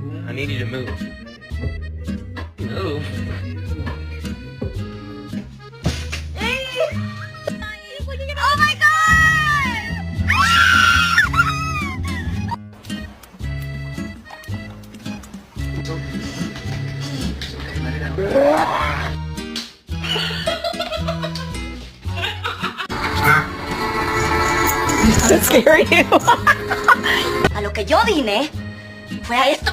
I need you to move. Move. Oh my Does it scare you? A lo que yo vine fue a esto.